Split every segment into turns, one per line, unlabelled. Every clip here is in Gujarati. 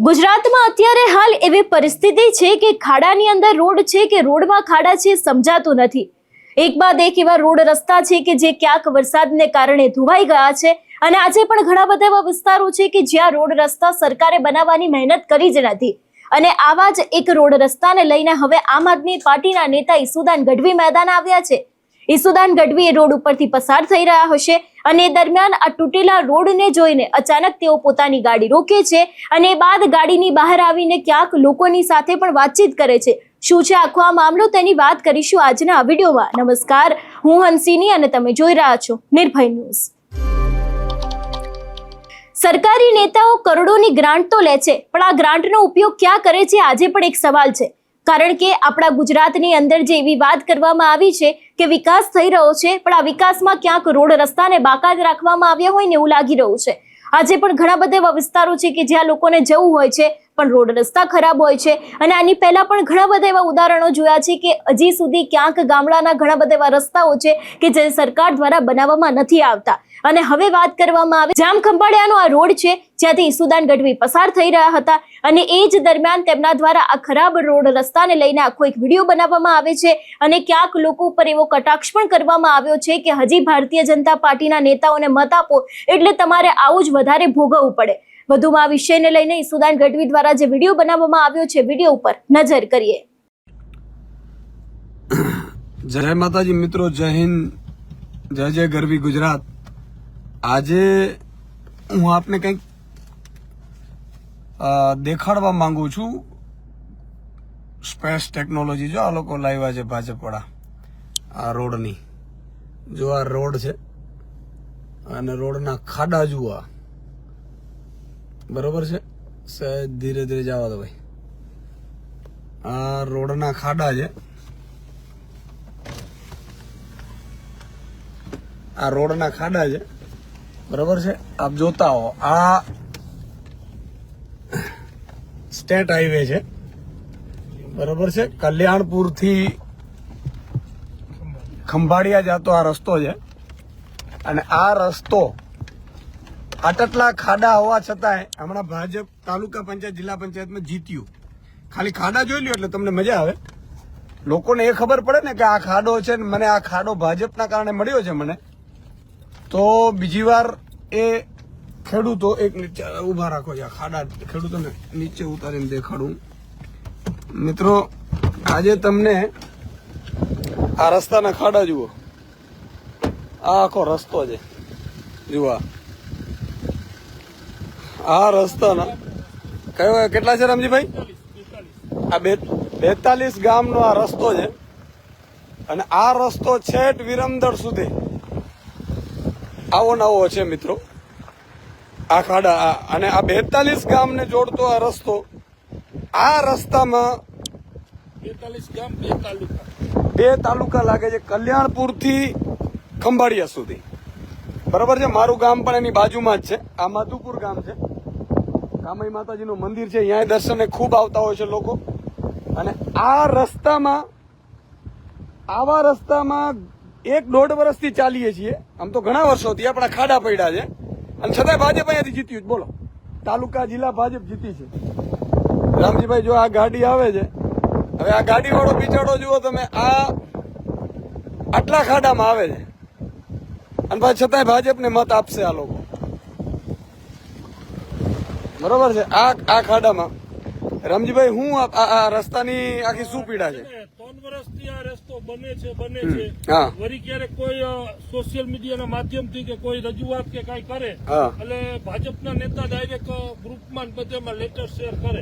ગુજરાતમાં અત્યારે હાલ એવી પરિસ્થિતિ છે કે ખાડાની અંદર રોડ છે કે રોડમાં ખાડા છે સમજાતું નથી. એક બાદ એક એવા રોડ રસ્તા છે કે જે ક્યાંક વરસાદને કારણે ધોવાઈ ગયા છે અને આજે પણ ઘણા બધા એવા વિસ્તારો છે કે જ્યાં રોડ રસ્તા સરકારે બનાવવાની મહેનત કરી જ નથી. અને આવા જ એક રોડ રસ્તાને લઈને હવે આમ આદમી પાર્ટીના નેતા ઈસુદાન ગઢવી મેદાન આવ્યા છે. ઈસુદાન ગઢવી એ રોડ ઉપરથી પસાર થઈ રહ્યા હશે અને એ દરમિયાન આ તૂટેલા રોડને જોઈને અચાનક તેઓ પોતાની ગાડી રોકે છે અને એ બાદ ગાડીની બહાર આવીને ક્યાંક લોકોની સાથે પણ વાતચીત કરે છે. શું છે આખો આ મામલો તેની વાત કરીશું આજના આ વિડીયોમાં. નમસ્કાર, હું હંસિની અને તમે જોઈ રહ્યા છો નિર્ભય ન્યૂઝ. સરકારી નેતાઓ કરોડોની ગ્રાન્ટ તો લે છે, પણ આ ગ્રાન્ટનો ઉપયોગ ક્યાં કરે છે આજે પણ એક સવાલ છે. કારણ કે આપણા ગુજરાતની અંદર જે એવી વાત કરવામાં આવી છે કે વિકાસ થઈ રહ્યો છે, પણ આ વિકાસમાં ક્યાંક રોડ રસ્તાને બાકાત રાખવામાં આવ્યા હોય ને એવું લાગી રહ્યું છે. આજે પણ ઘણા બધા એવા વિસ્તારો છે કે જ્યાં લોકોને જવું હોય છે પણ રોડ રસ્તા ખરાબ હોય છે અને આની પહેલા પણ ઘણા બધા એવા ઉદાહરણો જોયા છે કે હજી સુધી ક્યાંક ગામડાના ઘણા બધા એવા રસ્તાઓ છે કે જે સરકાર દ્વારા બનાવવામાં નથી આવતા. અને હવે વાત કરવામાં આવે જામ ખંભાળિયાનો આ રોડ છે જ્યાંથી ઈસુદાન ગઢવી પસાર થઈ રહ્યા હતા અને એ જ દરમિયાન તેમના દ્વારા આ ખરાબ રોડ રસ્તાને લઈને આખો એક વિડીયો બનાવવામાં આવે છે અને ક્યાંક લોકો ઉપર એવો કટાક્ષ પણ કરવામાં આવ્યો છે કે હજી ભારતીય જનતા પાર્ટીના નેતાઓને મત આપો એટલે તમારે આવું જ વધારે ભોગવવું પડે. વધુમાં આ વિષયને લઈને ઈસુદાન ગઢવી દ્વારા જે વિડીયો બનાવવામાં આવ્યો છે વિડીયો ઉપર નજર કરીએ.
જય માતાજી મિત્રો, જય હિન્દ, જય જય ગરવી ગુજરાત. આજે હું આપને કંઈક દેખાડવા માંગુ છું. સ્પેસ ટેકનોલોજી જો આ લોકો લાવ્યા છે ભાજપ વાળા આ રોડની. જો આ રોડ છે અને રોડના ખાડા જુઓ, બરોબર છે. સહેજ ધીરે ધીરે જવા દો ભાઈ. આ રોડના ખાડા છે, આ રોડના ખાડા છે, બરોબર છે. આપ જોતા હો, આ સ્ટેટ હાઈવે છે, બરોબર છે. કલ્યાણપુર થી ખંભાળિયા જતો આ રસ્તો છે અને આ રસ્તો આટલા ખાડા હોવા છતાંય હમણાં ભાજપ તાલુકા પંચાયત જિલ્લા પંચાયતમાં જીત્યું. ખાલી ખાડા જોઈ લ્યો એટલે તમને મજા આવે. લોકોને એ ખબર પડે ને કે આ ખાડો છે ને મને આ ખાડો ભાજપના કારણે મળ્યો છે મને, તો બીજી વાર એ ખેડૂતો એક નીચે ઉભા રાખો છે. આ ખાડા ખેડૂતોને નીચે ઉતારીને દેખાડું. મિત્રો આજે તમને આ રસ્તાના ખાડા જુઓ. આ આખો રસ્તો છે, જુઓ આ રસ્તાના કયો કેટલા છે રામજીભાઈ? આ 42 ગામનો આ રસ્તો છે અને આ રસ્તો છેટ વિરમદળ સુધી આવો નવો છે મિત્રો. આ ખાડા અને આ 42 ગામને જોડતો આ રસ્તો, આ રસ્તામાં 42 ગામ 2 તાલુકા લાગે છે, કલ્યાણપુર થી ખંભાળિયા સુધી, બરોબર છે. મારું ગામ પણ એની બાજુમાં જ છે. આ મધુપુર ગામ છે. કામાઈ માતાજીનું મંદિર છે, અહીંયા દર્શને ખૂબ આવતા હોય છે લોકો. અને આ રસ્તામાં, આવા રસ્તામાં 1-1.5 વર્ષથી ચાલીએ છીએ. આમ તો ઘણા વર્ષોથી આપણા ખાડા પડ્યા છે અને છતાંય ભાજપ અહીંયાથી જીત્યું. બોલો, તાલુકા જિલ્લા ભાજપ જીતી છે. રામજીભાઈ જો આ ગાડી આવે છે, હવે આ ગાડી વાળો બિચારો જુઓ તમે, આ આટલા ખાડામાં આવે છે અને પાછું છતાંય ભાજપને મત આપશે આ લોકો, બરોબર છે. આ ખાડામાં રામજીભાઈ હું આ રસ્તાની આખી શું પીડા છે?
3 વર્ષથી આ રસ્તો બને છે. વળી ક્યારેક કોઈ સોશિયલ મીડિયાના માધ્યમથી કે કોઈ રજૂઆત કે કઈ કરે એટલે ભાજપના નેતા ડાયરેક્ટ ગ્રુપમાં બધામાં લેટર શેર કરે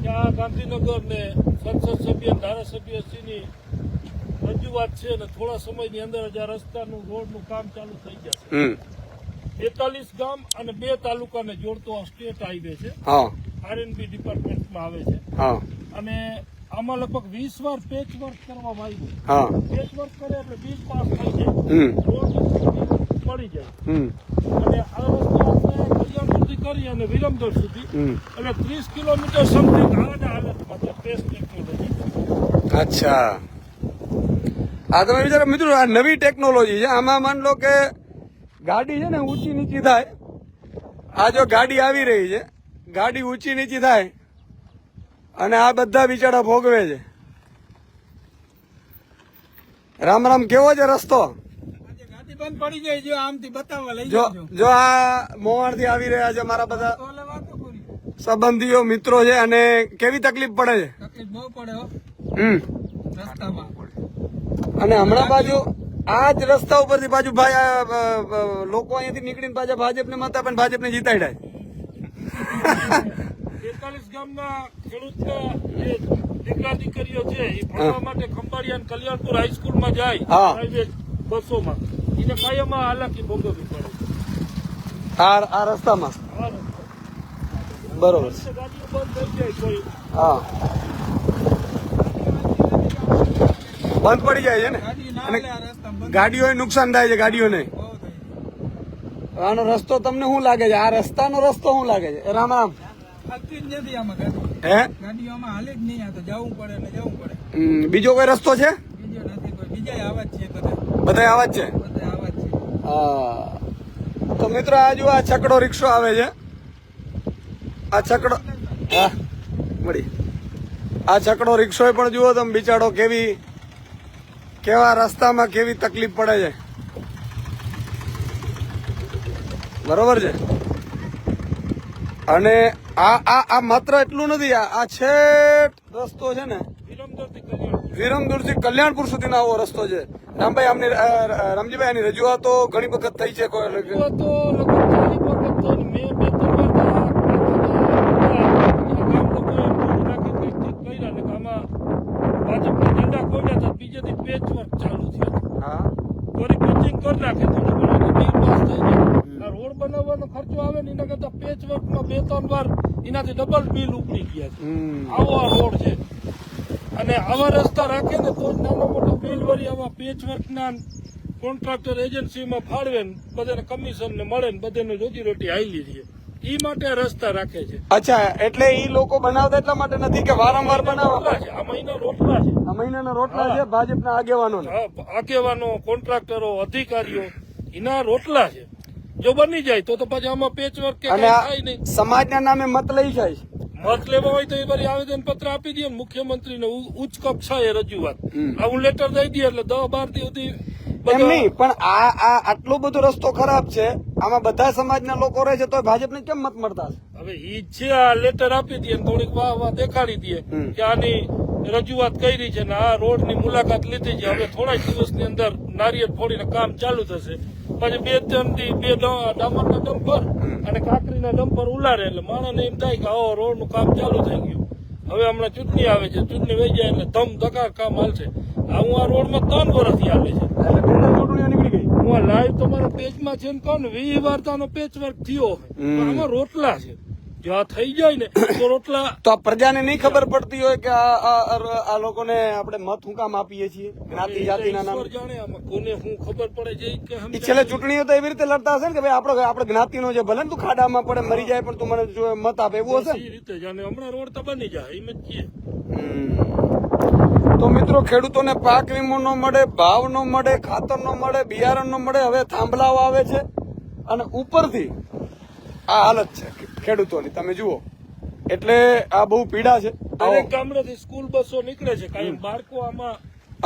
કે આ ગાંધીનગર ને સંસદ સભ્ય ધારાસભ્યશ્રીની રજૂઆત છે અને થોડા સમયની અંદર જ આ રસ્તાનું રોડનું કામ ચાલુ થઈ જશે. 43 ગામ અને 2 તાલુકાને જોડતો આ સ્ટેટ હાઈવે છે, આરએનબી ડિપાર્ટમેન્ટમાં આવે છે. અને આમાં લગભગ 20 વાર પેચ વર્ક કરવામાં આવ્યું. પેચ વર્ક કરે એટલે બિલ પાસ થઈ જાય, રોડ મળી જાય. અને આ રસ્તો આપણે કલ્યાણપુરથી કરી અને વિરમદળ સુધી એટલે 30 કિલોમીટર સમથિંગ આના હાલતમાં છે. Space technology.
અચ્છા, આ તમે વિચારો મિત્રો, આ નવી ટેકનોલોજી છે. આમાં માન લો કે ગાડી છે ને ઊંચી નીચી થાય, આ જો ગાડી આવી રહી છે, ગાડી ઊંચી નીચી થાય અને આ બધા બિચારા ભોગવે છે. રામ રામ. કેવો છે રસ્તો?
ગાડી બંધ પડી જાય જો આમથી બતાવવા લઈ
જો
જાજો
જો આ મોહણ થી આવી રહ્યા છે મારા બધા
તો વાતો કરી
સંબંધીઓ મિત્રો છે, અને કેવી તકલીફ પડે છે.
તકલીફ બહુ પડે હો રસ્તામાં.
અને હમણાં બાજુ આ જ રસ્તા ઉપરથી બાજુ ભાઈ લોકો અહીંયાથી નીકળીને પાછા ભાજપને મત આપે, ભાજપને જીતાડ્યા.
43 ગામના ખેડૂતના જે દીકરા દીકરીઓ છે એ ભણવા માટે ખંભાળિયા અને કલ્યાણપુર હાઈસ્કૂલમાં જાય
હા.
પ્રાઇવેટ બસોમાં, એને કાયમમાં હાલાકી ભોગવવી પડે.
આ રસ્તામાં બરોબર છે.
ગાડીઓ બંધ થઈ જાય કોઈ
હા, બંધ પડી જાય છે ને,
ગાડી ના
અને
લે આ રસ્તામાં બંધ
ગાડીઓને નુકસાન થાય છે. ગાડીઓને
બહુ થાય.
આનો રસ્તો તમને શું લાગે છે? આ રસ્તાનો રસ્તો શું લાગે છે? રામ રામ.
હાલતી જ નથી આમાં ગાડી.
હે
ગાડીઓમાં હાલે જ નહીં. આ તો જવું પડે ને જવું પડે.
બીજો કોઈ રસ્તો છે?
બીજો નથી કોઈ. બીજા આવા જ છે બધા.
બધા આવા જ છે.
બધા આવા જ છે.
હા, તો મિત્રો આ જો આ છકડો રિક્ષો આવે છે. આ છકડો હા મળી. આ છકડો રિક્ષો પણ જુઓ તમે, બિચારો કેવા રસ્તામાં કેવી તકલીફ પડે છે. બરોબર છે. અને આ માત્ર એટલું નથી, આ છેટ રસ્તો છે ને વિરમદુર થી કલ્યાણપુર સુધીનો આવો રસ્તો છે. રામભાઈ આમની રામજીભાઈ આની રજૂઆતો ઘણી વખત થઈ છે. કોઈ
તો લગભગ 40 વખત તો મેં 2-3 વાર ગામ લોકોએ નાખી કંઈક કર્યા ને આમાં ભાજપના ઝંડા કોઈના હતા, બીજેથી પેચ વર્ક ચાલુ થયો.
હા
થોડી પેચિંગ કરી નાખે થોડું ઘણું એટલે બિલ પાસ થઈ જાય. આ રોડ બનાવવાનો ખર્ચો આવે ને એના કરતા પેચ વર્કમાં 2-3 વાર એનાથી ડબલ બિલ ઉપડી ગયા છે. આવો આ રોડ છે. અને આવા રસ્તા રાખે ને તો જ નાનો મોટો બિલ વળી આવા પેચ વર્કના કોન્ટ્રાક્ટર એજન્સીમાં ફાળવે ને બધાને કમિશન ને મળે ને બધાને રોજીરોટી હાલી રહે. એ માટે આ રસ્તા રાખે છે.
અચ્છા, એટલે ઈ લોકો બનાવતા એટલા માટે નથી કે વારંવાર બનાવવા.
આ મહિના રોટલા છે.
આ મહિનાના રોટલા છે ભાજપના આગેવાનો.
હા, આગેવાનો, કોન્ટ્રાક્ટરો, અધિકારીઓ એના રોટલા છે. જો બની જાય તો પછી આમાં પેચ વર્ક કે
અને
કાંઈ થાય નહીં.
સમાજના નામે મત લઈ જાય છે.
મત લેવા હોય તો એ બધી આવેદન પત્ર આપી દે મુખ્યમંત્રીને ઉચ્ચ કક્ષાએ રજૂઆત. આવું લેટર દઈ દે એટલે 10-12 દી સુધી
એમ નહીં, પણ આ આટલો બધો રસ્તો ખરાબ છે, આમાં બધા સમાજના લોકો રહે છે, તો ભાજપને કેમ મત મળતા હશે?
હવે ઈ છે આ લેટર આપી દે ને થોડીક વાહ દેખાડી દે કે આની રજૂઆત કરી છે ને આ રોડ ની મુલાકાત લીધી છે. હવે થોડા દિવસની અંદર નારિયેળ ફોડીને કામ ચાલુ થશે. પછી 2-3 દી 2 ડામરના ડમ્પર અને કાકરીના ડમ્પર ઉલારે એટલે માણસને એમ થાય કે રોડ નું કામ ચાલુ થઈ ગયું. હવે હમણાં ચૂંટણી આવે છે, ચૂંટણી વહી જાય એટલે ધમ ધકાર કામ હાલશે. હું આ રોડમાં 3 વર્ષથી આવે છે.
ચૂંટણીઓ નીકળી ગઈ.
હું આ લાઈવ તમારા પેજમાં છે ને કહું ને 20 વાર તો આનો પેચ વર્ક થયો. પણ આમાં રોટલા છે. જો આ થઈ જાય ને તો રોટલા.
તો આ પ્રજાને નહીં ખબર પડતી હોય કે આ લોકોને આપણે મત હું કામ આપીએ છીએ જ્ઞાતિ જાતિના નામે?
ઈશ્વર જાણે આમાં કોને શું ખબર પડે છે કે
ઈ છેલ્લે ચૂંટણીઓ તો એવી રીતે લડતા હશે ને કે ભાઈ આપણે જ્ઞાતિનો છે, ભલે ને તું ખાડામાં પડે મરી જાય પણ તું મને જો મત આપે, એવું હશે ને?
એ રીતે જાણે હમણાં રોડ તો બની જાય એમ જ છીએ.
તો મિત્રો, ખેડૂતોને પાક વીમો ન મળે, ભાવ ન મળે, ખાતર ન મળે, બિયારણ ન મળે, હવે થાંભલાઓ આવે છે અને ઉપરથી આ હાલત છે ખેડૂતોની, તમે જુઓ. એટલે આ બહુ પીડા છે.
દરેક ગામડેથી સ્કૂલ બસો નીકળે છે કાયમ. બાળકો આમાં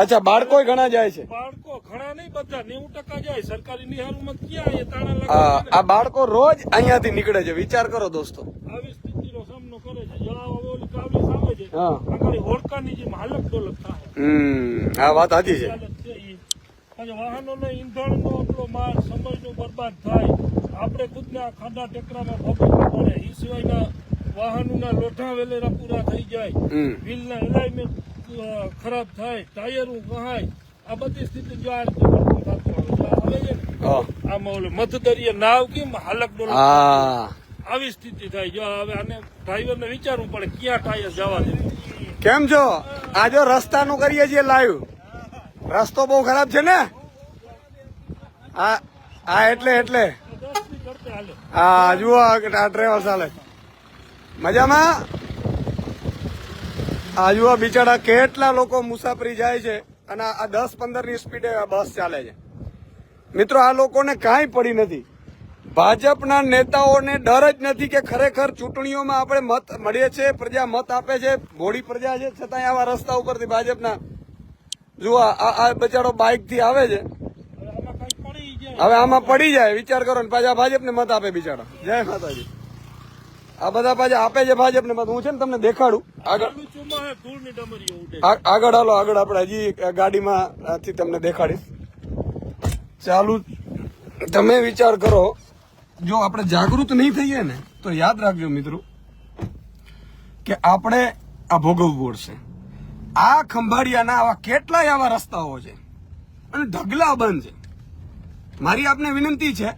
અચ્છા, બાળકો ઘણા જાય છે.
બાળકો ઘણા નહીં, બધા 90% જાય. સરકારી નિહાળમાં ક્યાં એ તાળા
આ
લગાવે
આ બાળકો રોજ અહીંયાથી નીકળે છે. વિચાર કરો દોસ્તો.
આવી સ્થિતિનો સામનો કરે છે. જો આ ઓલી કાવલી સામે છે
હા.
આગળ હોડકાની જેમ હાલત ડોલત થાય.
આ વાત સાચી છે.
હાલત છે ઈ. પછી વાહનોને ઈંધણનો એટલો માલ, સમયનો બરબાદ થાય. આપણે ખુદને આ ખાડા ટેકરામાં ભોગવવું પડે. એ સિવાયના વાહનોના લોઢા વેલેરા પૂરા થઈ જાય. વ્હીલના એલાઇનમેન્ટ ખરાબ થાય, ટાયરો વહાય. આ બધી સ્થિતિ જો આ રીતે વર્તન થતું આવે છે. આમાં ઓલું મધદરિયે નાવ કેમ હાલક ડોલક આવી સ્થિતિ થાય. જો હવે આને ડ્રાઈવરને વિચારવું પડે ક્યાં ટાયર જવા દે.
કેમ છો? આ જો રસ્તાનું કરીએ છીએ લાઈવ. રસ્તો બહુ ખરાબ છે ને? હા એટલે
10 ની કરતે હાલે.
હા જુઓ આ ડ્રાઈવર ચાલે મજામાં. આ જુઓ બિચારા કેટલા લોકો મુસાફરી જાય છે અને આ 10-15 ની સ્પીડે બસ ચાલે છે. મિત્રો, આ લોકોને કાંઈ પડી નથી. ભાજપના નેતાઓને ડર જ નથી કે ખરેખર ચૂંટણીઓમાં આપણે મત મળીએ છીએ, પ્રજા મત આપે છે, મોડી પ્રજા છે, છતાંય આવા રસ્તા ઉપરથી ભાજપના જુઓ આ બચારો બાઇક થી આવે છે, હવે આમાં પડી જાય, વિચાર કરો ને પાછા ભાજપને મત આપે બિચારો. જય માતાજી. આ બધા પાછા આપે છે ભાજપને મત. હું છે ને તમને દેખાડું આગળ હાલો, આગળ આપણે હજી ગાડીમાં તમને દેખાડીશ. ચાલુ તમે વિચાર કરો, જો આપણે જાગૃત નહીં થઈએ ને તો યાદ રાખજો મિત્રો કે આપણે આ ભોગવવું પડશે. આ ખંભાળિયાના આવા કેટલાય આવા રસ્તાઓ છે અને ઢગલા બંધ છે. મારી આપને વિનંતી છે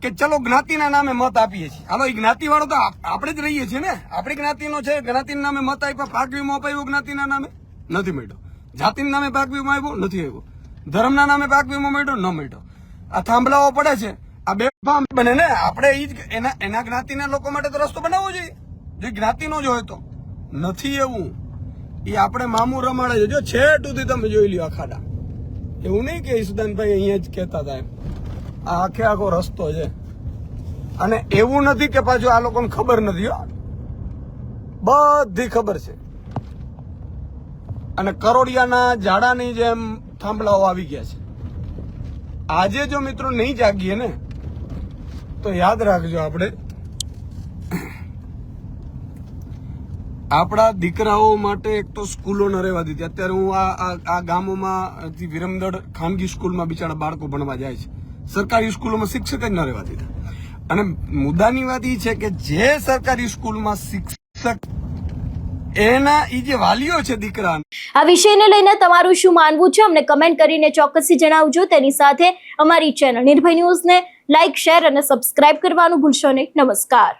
કે ચલો જ્ઞાતિના નામે મત આપીએ છીએ. હાલો, એ જ્ઞાતિ વાળો તો આપણે જ રહીએ છીએ ને, આપણી જ્ઞાતિનો છે, જ્ઞાતિના નામે મત આપ્યા, પાક વીમો અપાયો જ્ઞાતિના નામે, નથી મળ્યો. જાતિના નામે પાક વીમો આવ્યો, નથી આવ્યો. ધર્મના નામે પાક વીમો મળ્યો, ન મળ્યો. આ થાંભલાઓ પડે છે, આ બે બને ને, આપણે એના જ્ઞાતિના લોકો માટે તો રસ્તો બનાવવો જોઈએ, જે જ્ઞાતિનો જ હોય તો. નથી એવું, એ આપણે મામું રમાડે છે. જો છેટ સુધી તમે જોઈ લ્યો આ ખાડા. એવું નહીં કે ઈસુદાનભાઈ અહીંયા જ કહેતા હતા એમ. આ આખે આખો રસ્તો છે અને એવું નથી કે પાછું આ લોકોને ખબર નથી, બધી ખબર છે. અને કરોડિયાના ઝાડાની જેમ થાંભલાઓ આવી ગયા છે. આજે જો મિત્રો નહીં જાગીએ ને તો યાદ રાખજો, આપણે આપણા દીકરાઓ માટે એક તો સ્કૂલો ન રહેવા દીધી. અત્યારે હું આ ગામોમાં વિરમદળ ખાનગી સ્કૂલમાં બિચારા બાળકો ભણવા જાય છે, સરકારી સ્કૂલોમાં શિક્ષક જ ન રહેવા દીધા. અને મુદ્દાની વાત એ છે કે જે સરકારી સ્કૂલમાં શિક્ષક એના એ જે વાલીઓ છે દીકરા,
આ વિષયને લઈને તમારું શું માનવું છે અમને કમેન્ટ કરીને ચોક્કસથી જણાવજો. તેની સાથે અમારી ચેનલ નિર્ભય ન્યૂઝને લાઇક, શેર અને સબસ્ક્રાઇબ કરવાનું ભૂલશો નહીં. નમસ્કાર.